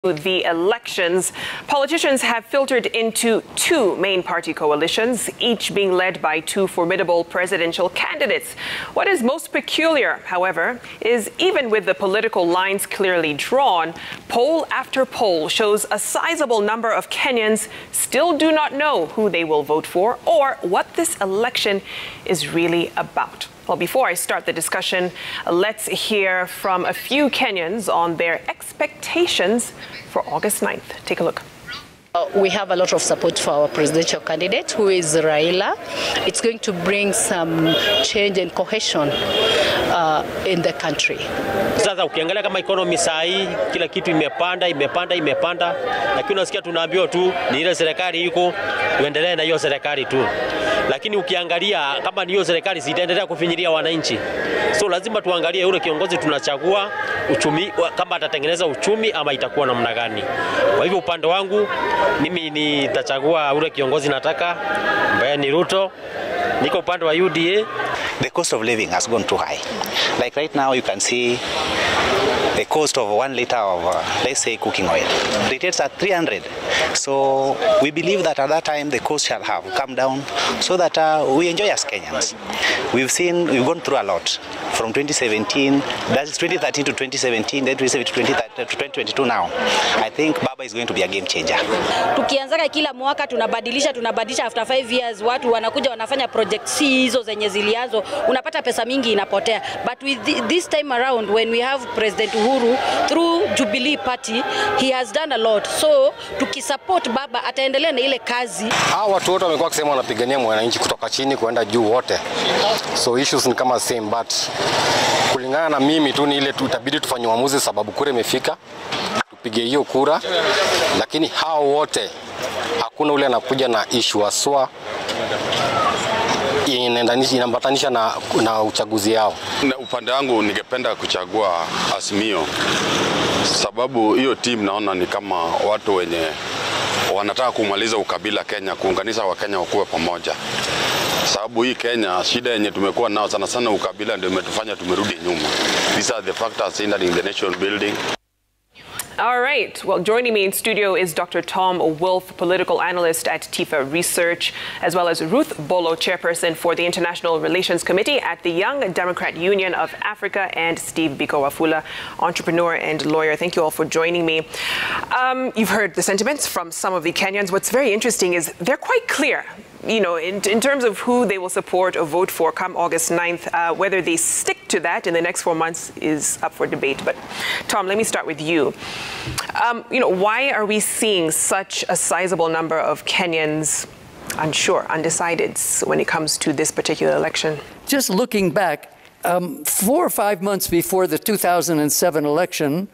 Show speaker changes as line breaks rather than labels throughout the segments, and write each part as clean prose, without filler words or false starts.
The elections, politicians have filtered into two main party coalitions, each being led by two formidable presidential candidates. What is most peculiar, however, is even with the political lines clearly drawn, poll after poll shows a sizable number of Kenyans still do not know who they will vote for or what this election is really about. Well, before I start the discussion, let's hear from a few Kenyans on their expectations for August 9th. Take a look.
We have a lot of support for our presidential candidate, who is Raila. It's going to bring some change and cohesion in the country.
Sasa ukiangalia kama economy saa hii kila kitu imepanda, lakini unasikia tunaambiwa tu ni ile serikali iko tuendelee na hiyo serikali tu. Lakini ukiangalia kama ni hiyo serikali zitaendelea kufinyilia wananchi. So lazima tuangalie yule kiongozi tunachagua uchumi, kama atatengeneza uchumi ama itakuwa namna gani. Kwa hivyo upande wangu mimi nitachagua yule kiongozi nataka ambaye ni Ruto. Niko upande wa UDA.
The cost of living has gone too high. Like right now you can see the cost of 1 liter of, let's say, cooking oil. Retails at 300. So we believe that at that time the cost shall have come down so that we enjoy as Kenyans. We've gone through a lot from 2017, that's 2013 to 2017, then 2017 to 2022 now. I think Baba is going to be a game changer.
Tukianzaka kila mwaka tunabadilisha after 5 years watu wanakuja wanafanya project hizo zenye zilianzo, unapata pesa mingi inapotea. But with this time around, when we have President Uhuru through Jubilee Party, he has done a lot. So tukisupport Baba ataendelea na ile kazi.
Hao watu wote wamekuwa kusema wanapigania mwananchi kutoka chini kwenda juu wote. So issues ni kama same, but kulingana na mimi tu ni ile tutabidi tufanye uamuzi sababu kura imefika. Tupige hiyo kura, lakini hao wote hakuna ule anakuja na issue aswa inambatanisha na uchaguzi yao.
Na upande wangu ningependa kuchagua Azimio sababu hiyo team naona ni kama watu wenye wanataka kumaliza ukabila Kenya, kuunganisha Wakenya wakuwe pamoja. Sababu hii Kenya shida yenye tumekuwa nao sana ukabila ndio umetufanya tumerudi nyuma. These are the factors hindering the nation building.
All right. Well, joining me in studio is Dr. Tom Wolf, political analyst at TIFA Research, as well as Ruth Bolo, chairperson for the International Relations Committee at the Young Democrat Union of Africa, and Steve Biko Wafula, entrepreneur and lawyer. Thank you all for joining me. You've heard the sentiments from some of the Kenyans. What's very interesting is they're quite clear, you know, in terms of who they will support or vote for come August 9th. Whether they stick to that in the next 4 months is up for debate. But Tom, let me start with you. You know, why are we seeing such a sizable number of Kenyans unsure, undecided when it comes to this particular election?
Just looking back, 4 or 5 months before the 2007 election,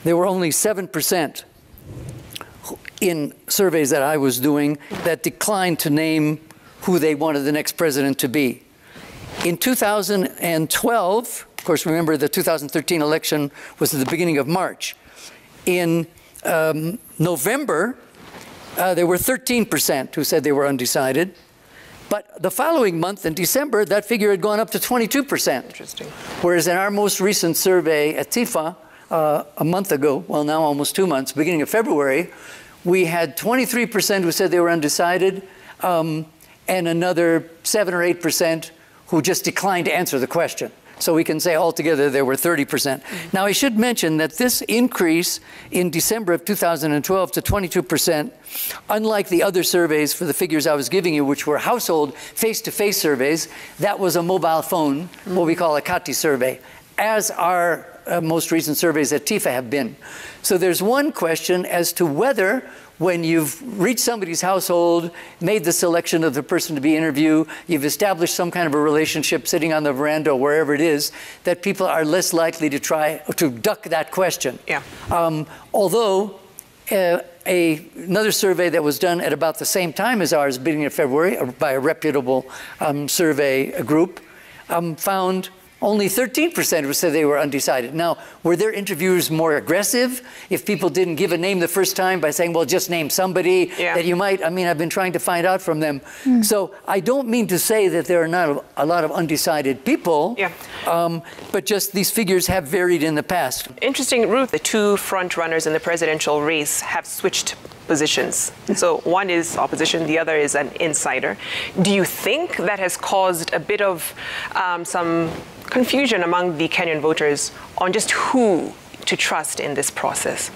there were only 7% in surveys that I was doing that declined to name who they wanted the next president to be. In 2012, of course, remember the 2013 election was at the beginning of March. In November, there were 13% who said they were undecided. But the following month, in December, that figure had gone up to 22%.
Interesting. Whereas
in our most recent survey at TIFA, a month ago, well, now almost 2 months, beginning of February, we had 23% who said they were undecided, and another 7 or 8% who just declined to answer the question. So we can say altogether there were 30%. Now, I should mention that this increase in December of 2012 to 22%, unlike the other surveys for the figures I was giving you, which were household face-to-face surveys, that was a mobile phone, what we call a Kati survey, as our most recent surveys at TIFA have been. So there's one question as to whether, when you've reached somebody's household, made the selection of the person to be interviewed, you've established some kind of a relationship sitting on the veranda or wherever it is, that people are less likely to try to duck that question.
Yeah.
Although another survey that was done at about the same time as ours, beginning of February, by a reputable survey group, found only 13% would say they were undecided. Now, were their interviewers more aggressive if people didn't give a name the first time by saying, well, just name somebody that you might? I mean, I've been trying to find out from them. So I don't mean to say that there are not a lot of undecided people, but just these figures have varied in the past.
Interesting, Ruth, the two front runners in the presidential race have switched positions. So one is opposition, the other is an insider. Do you think that has caused a bit of some confusion among the Kenyan voters on just who to trust in this process?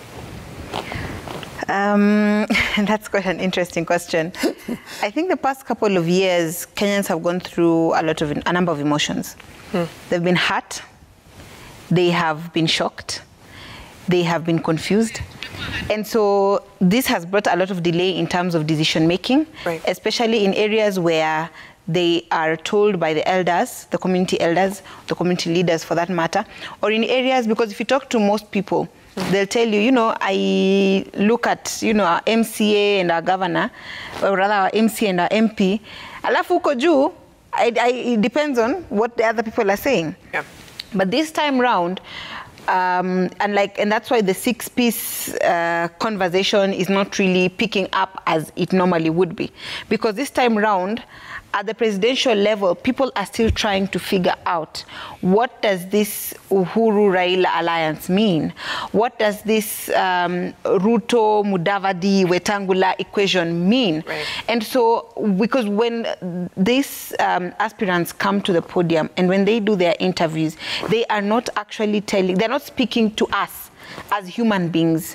That's quite an interesting question. I think the past couple of years, Kenyans have gone through a number of emotions. They've been hurt, they have been shocked, they have been confused. And so this has brought a lot of delay in terms of decision making, especially in areas where they are told by the elders, the community leaders for that matter, or in areas, because if you talk to most people, they'll tell you, I look at, our MCA and our governor, or rather our MC and our MP, alafu uko juu, it depends on what the other people are saying. But this time round, and that's why the six-piece conversation is not really picking up as it normally would be. Because this time round, at the presidential level, people are still trying to figure out, what does this Uhuru-Raila alliance mean? What does this Ruto-Mudavadi-Wetangula equation mean? And so, because when these aspirants come to the podium and when they do their interviews, they are not actually they're not speaking to us as human beings.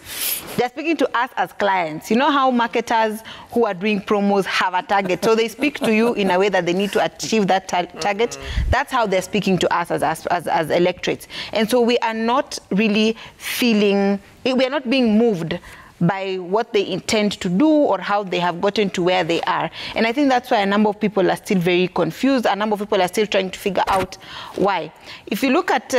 They're speaking to us as clients. You know how marketers who are doing promos have a target? So they speak to you in a way that they need to achieve that target. That's how they're speaking to us as electorates. And so we are not really we are not being moved by what they intend to do or how they have gotten to where they are. And I think that's why a number of people are still very confused. A number of people are still trying to figure out why. If you look at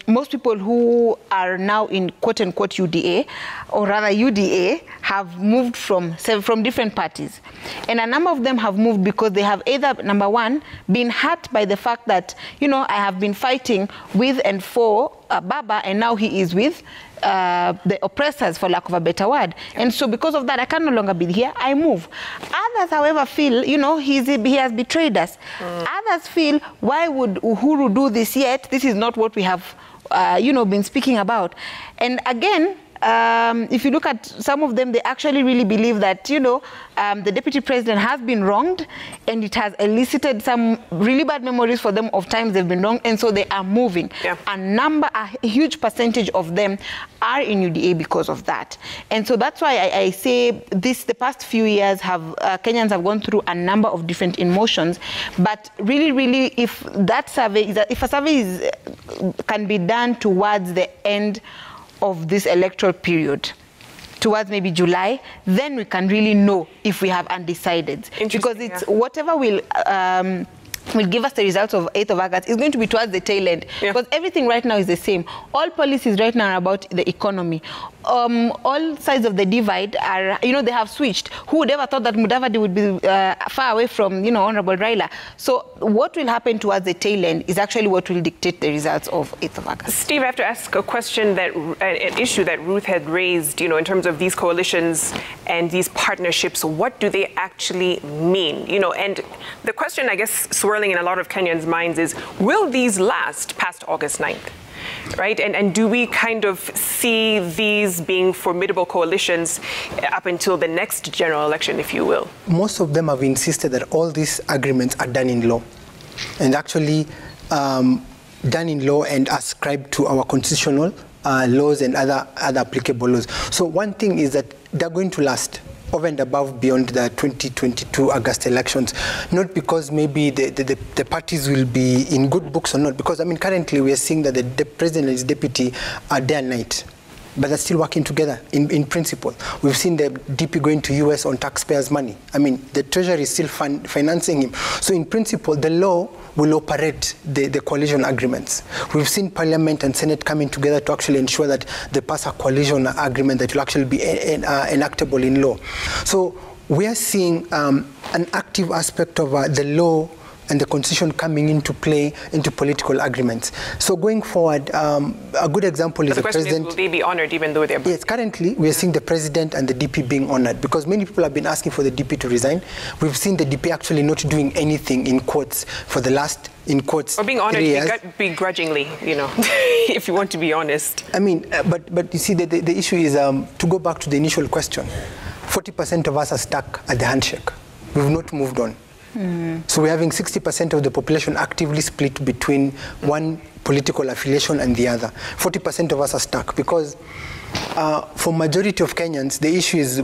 most people who are now in quote-unquote UDA, or rather UDA, have moved from different parties. And a number of them have moved because they have either, number one, been hurt by the fact that, I have been fighting with and for Baba, and now he is with the oppressors, for lack of a better word. And so because of that, I can no longer be here, I move. Others, however, feel, he has betrayed us. Others feel, why would Uhuru do this yet? This is not what we have, been speaking about. And again, if you look at some of them, they actually really believe that, the deputy president has been wronged, and it has elicited some really bad memories for them of times they've been wronged, and so they are moving. A huge percentage of them are in UDA because of that. And so that's why I say the past few years Kenyans have gone through a number of different emotions, but really, really, if a survey can be done towards the end of this electoral period, towards maybe July, then we can really know if we have undecided. Because it's whatever will give us the results of 8th of August is going to be towards the tail end. Because everything right now is the same. All policies right now are about the economy. All sides of the divide are, they have switched. Who would ever thought that Mudavadi would be far away from, Honorable Raila? So what will happen towards the tail end is actually what will dictate the results of 8th of August.
Steve, I have to ask a question, an issue that Ruth had raised, in terms of these coalitions and these partnerships. What do they actually mean? And the question, I guess, swirling in a lot of Kenyans' minds is, will these last past August 9th? Right? And do we kind of see these being formidable coalitions up until the next general election, if you will?
Most of them have insisted that all these agreements are done in law, and actually done in law and ascribed to our constitutional laws and other applicable laws. So one thing is that they're going to last over and above beyond the 2022 August elections, not because maybe the parties will be in good books or not, because currently we are seeing that the president and his deputy are day and night, but they're still working together in principle. We've seen the DP going to US on taxpayers' money. The treasury is still financing him. So in principle, the law will operate the coalition agreements. We've seen Parliament and Senate coming together to actually ensure that they pass a coalition agreement that will actually be enactable in law. So we are seeing an active aspect of the law and the constitution coming into play into political agreements. So going forward, a good example is the president.
Will they be honored even though they're...
Yes, currently we are seeing the president and the DP being honored because many people have been asking for the DP to resign. We've seen the DP actually not doing anything in quotes for the last, in quotes,
or being honored
3 years.
Begrudgingly, you know, if you want to be honest.
I mean, but you see, the issue is, to go back to the initial question, 40% of us are stuck at the handshake. We've not moved on. So we're having 60% of the population actively split between one political affiliation and the other. 40% of us are stuck because for majority of Kenyans, the issue is,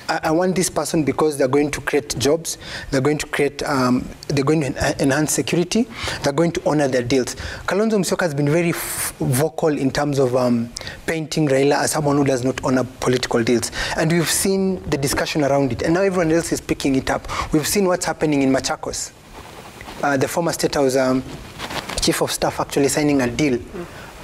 I want this person because they're going to create jobs, they're going to create, they're going to enhance security, they're going to honor their deals. Kalonzo Musyoka has been very vocal in terms of painting Raila as someone who does not honor political deals. And we've seen the discussion around it. And now everyone else is picking it up. We've seen what's happening in Machakos. The former State House Chief of Staff actually signing a deal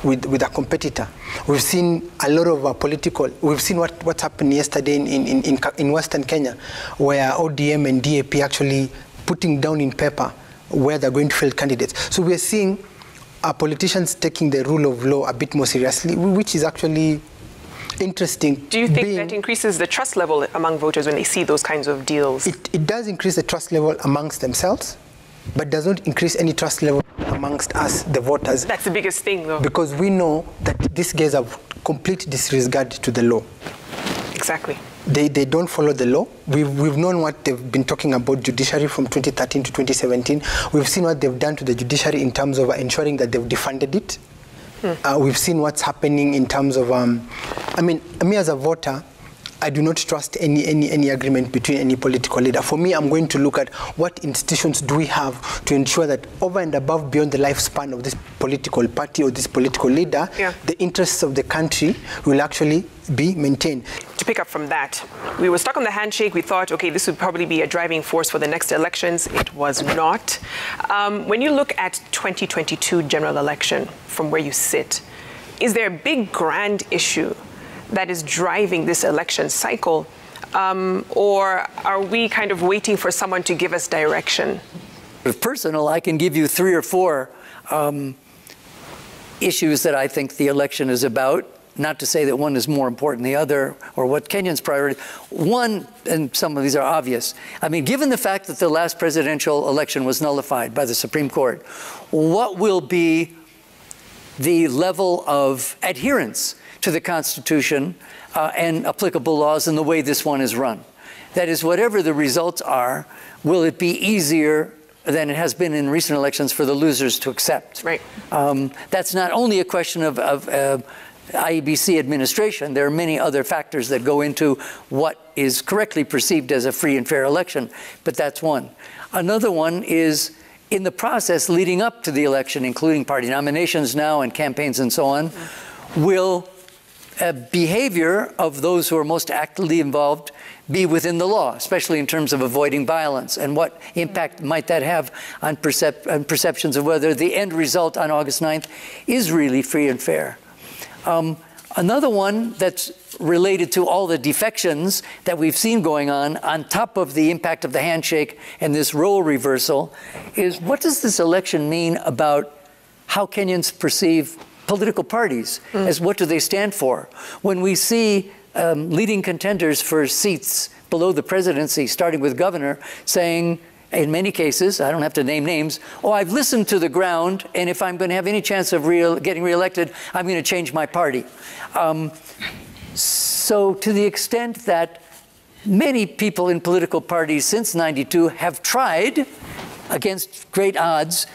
with a competitor. We've seen a lot of political, we've seen what happened yesterday in Western Kenya, where ODM and DAP actually putting down in paper where they're going to field candidates. So we're seeing politicians taking the rule of law a bit more seriously, which is actually interesting.
Do you think that increases the trust level among voters when they see those kinds of deals?
It does increase the trust level amongst themselves, but does not increase any trust level amongst us, the voters.
That's the biggest thing, though.
Because we know that these guys have complete disregard to the law.
Exactly.
They don't follow the law. We've known what they've been talking about judiciary from 2013 to 2017. We've seen what they've done to the judiciary in terms of ensuring that they've defunded it. We've seen what's happening in terms of, I mean, me as a voter, I do not trust any agreement between any political leader. For me, I'm going to look at what institutions do we have to ensure that over and above, beyond the lifespan of this political party or this political leader, the interests of the country will actually be maintained.
To pick up from that, we were stuck on the handshake. We thought, okay, this would probably be a driving force for the next elections. It was not. When you look at 2022 general election, from where you sit, is there a big grand issue that is driving this election cycle, or are we kind of waiting for someone to give us direction?
If personal, I can give you 3 or 4 issues that I think the election is about. Not to say that one is more important than the other, or what Kenyans' priority. One, and some of these are obvious. I mean, given the fact that the last presidential election was nullified by the Supreme Court, what will be the level of adherence to the Constitution and applicable laws in the way this one is run? That is, whatever the results are, will it be easier than it has been in recent elections for the losers to accept?
Right.
That's not only a question of IEBC administration. There are many other factors that go into what is correctly perceived as a free and fair election, but that's one. Another one is in the process leading up to the election, including party nominations now and campaigns and so on, will behavior of those who are most actively involved be within the law, especially in terms of avoiding violence, and what impact might that have on perceptions of whether the end result on August 9th is really free and fair. Another one that's related to all the defections that we've seen going on top of the impact of the handshake and this role reversal, is what does this election mean about how Kenyans perceive political parties, as what do they stand for? When we see leading contenders for seats below the presidency, starting with governor, saying, in many cases, I don't have to name names, oh, I've listened to the ground, and if I'm going to have any chance of getting reelected, I'm going to change my party. So to the extent that many people in political parties since '92 have tried, against great odds,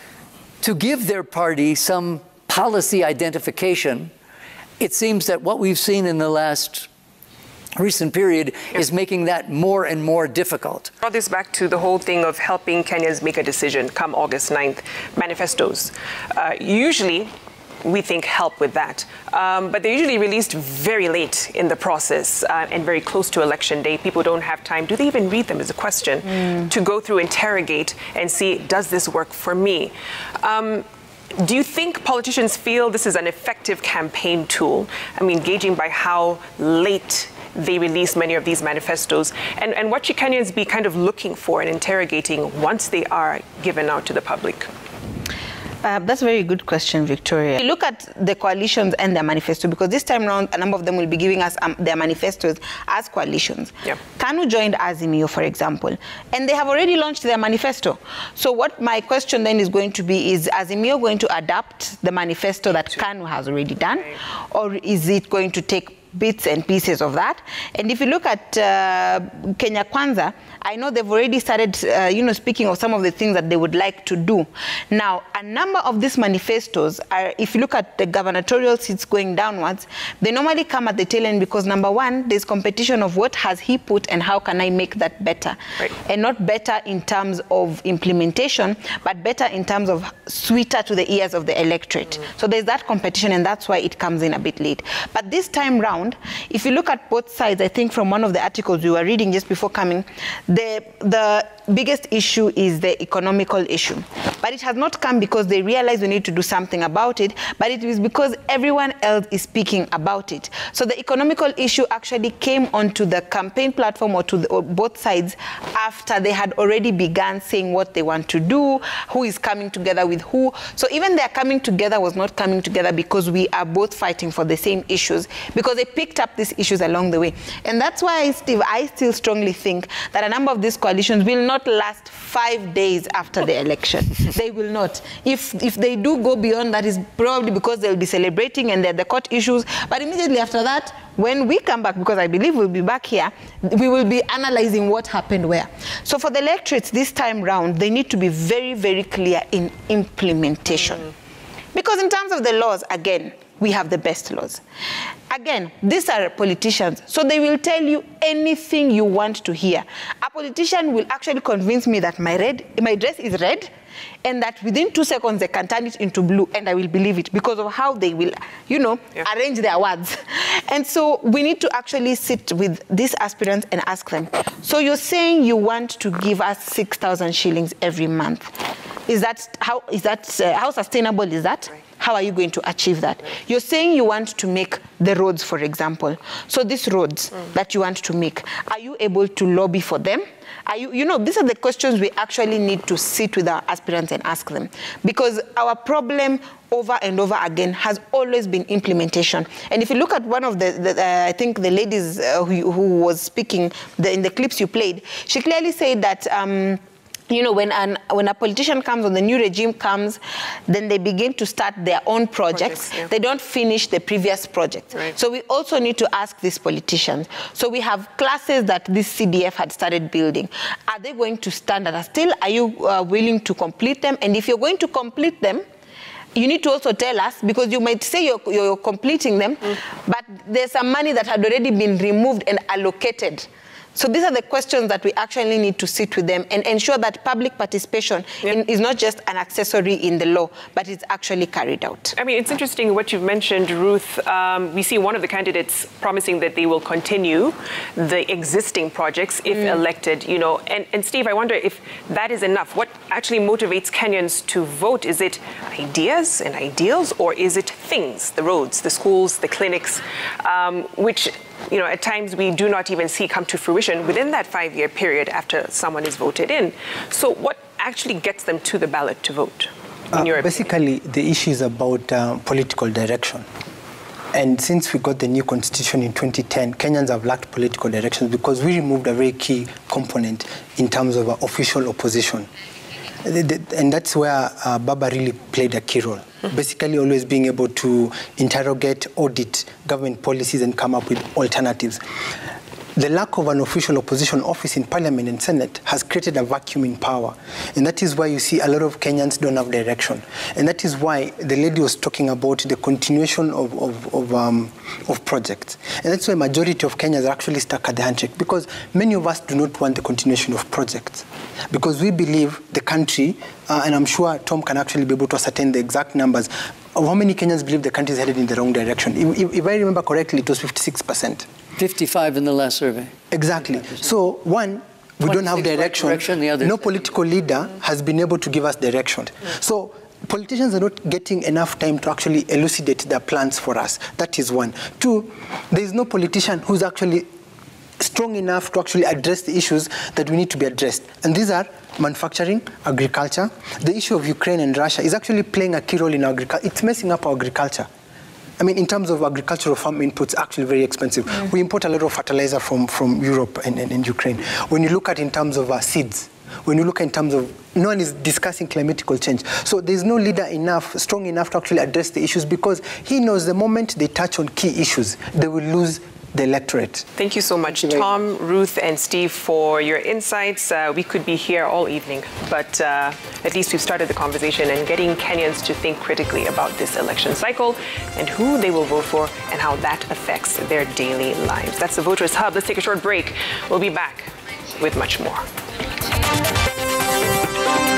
to give their party some policy identification, it seems that what we've seen in the last recent period is making that more and more difficult.
I brought this back to the whole thing of helping Kenyans make a decision come August 9th, manifestos. Usually, we think help with that, but they're usually released very late in the process and very close to election day. People don't have time. Do they even read them is a question, to go through, interrogate, and see, does this work for me? Do you think politicians feel this is an effective campaign tool? I mean, gauging by how late they release many of these manifestos? And what should Kenyans be kind of looking for and interrogating once they are given out to the public?
That's a very good question, Victoria. We look at the coalitions and their manifesto, because this time around, a number of them will be giving us their manifestos as coalitions. Yep. KANU joined Azimio, for example, and they have already launched their manifesto. So what my question then is going to be, is Azimio going to adapt the manifesto that KANU has already done, or is it going to take bits and pieces of that? And if you look at Kenya Kwanza, I know they've already started, speaking of some of the things that they would like to do. Now, a number of these manifestos are, if you look at the gubernatorial seats going downwards, they normally come at the tail end because, number one, there's competition of what has he put and how can I make that better. Right. And not better in terms of implementation, but better in terms of sweeter to the ears of the electorate. So there's that competition, and that's why it comes in a bit late. But this time round, if you look at both sides, I think from one of the articles we were reading just before coming, the biggest issue is the economical issue. But it has not come because they realize we need to do something about it, but it is because everyone else is speaking about it. So the economical issue actually came onto the campaign platform or both sides after they had already begun saying what they want to do, who is coming together with who. So even their coming together was not coming together because we are both fighting for the same issues, because they picked up these issues along the way. And that's why, Steve, I still strongly think that a number of these coalitions will not last 5 days after the election. They will not. If they do go beyond that, is probably because they'll be celebrating and they're the court issues. But immediately after that, when we come back, because I believe we'll be back here, we will be analyzing what happened where. So for the electorates this time round, they need to be very, very clear in implementation. Because in terms of the laws, again, we have the best laws. Again, these are politicians, so they will tell you anything you want to hear. A politician will actually convince me that my dress is red, and that within 2 seconds they can turn it into blue, and I will believe it because of how they will, arrange their words. And so we need to actually sit with these aspirants and ask them, so you're saying you want to give us 6,000 shillings every month. How sustainable is that? Right. How are you going to achieve that? Right. You're saying you want to make the roads, for example. So these roads that you want to make, are you able to lobby for them? Are these are the questions we actually need to sit with our aspirants and ask them. Because our problem over and over again has always been implementation. And if you look at one of I think the ladies who was speaking in the clips you played, she clearly said that when a politician comes or the new regime comes, then they begin to start their own projects. They don't finish the previous projects. Right. So we also need to ask these politicians. So we have classes that this CDF had started building. Are they going to stand at us still? Are you willing to complete them? And if you're going to complete them, you need to also tell us, because you might say you're completing them, but there's some money that had already been removed and allocated. So these are the questions that we actually need to sit with them and ensure that public participation is not just an accessory in the law, but it's actually carried out. I mean, it's interesting what you've mentioned, Ruth. We see one of the candidates promising that they will continue the existing projects if elected, And Steve, I wonder if that is enough. What actually motivates Kenyans to vote? Is it ideas and ideals, or is it things, the roads, the schools, the clinics, which at times we do not even see come to fruition within that 5-year period after someone is voted in. So what actually gets them to the ballot to vote?
Basically, the issue is about political direction. And since we got the new constitution in 2010, Kenyans have lacked political direction because we removed a very key component in terms of official opposition. And that's where Baba really played a key role. Basically always being able to interrogate, audit government policies and come up with alternatives. The lack of an official opposition office in Parliament and Senate has created a vacuum in power. And that is why you see a lot of Kenyans don't have direction. And that is why the lady was talking about the continuation of projects. And that's why majority of Kenyans are actually stuck at the handshake, because many of us do not want the continuation of projects. Because we believe the country, and I'm sure Tom can actually be able to ascertain the exact numbers, of how many Kenyans believe the country is headed in the wrong direction. If I remember correctly, it was 56%.
55 in the last survey.
Exactly. So one, we don't have direction. No political leader has been able to give us direction. So politicians are not getting enough time to actually elucidate their plans for us. That is one. Two, there is no politician who's actually strong enough to actually address the issues that we need to be addressed. And these are manufacturing, agriculture. The issue of Ukraine and Russia is actually playing a key role in agriculture. It's messing up our agriculture. I mean, in terms of agricultural farm inputs, actually very expensive. We import a lot of fertilizer from Europe and Ukraine. When you look at in terms of seeds, when you look in terms of, no one is discussing climatical change. So there's no leader strong enough to actually address the issues, because he knows the moment they touch on key issues, they will lose the electorate.
Thank you so much, Tom, Ruth, and Steve, for your insights. We could be here all evening, but at least we've started the conversation and getting Kenyans to think critically about this election cycle and who they will vote for and how that affects their daily lives. That's the Voters Hub. Let's take a short break. We'll be back with much more.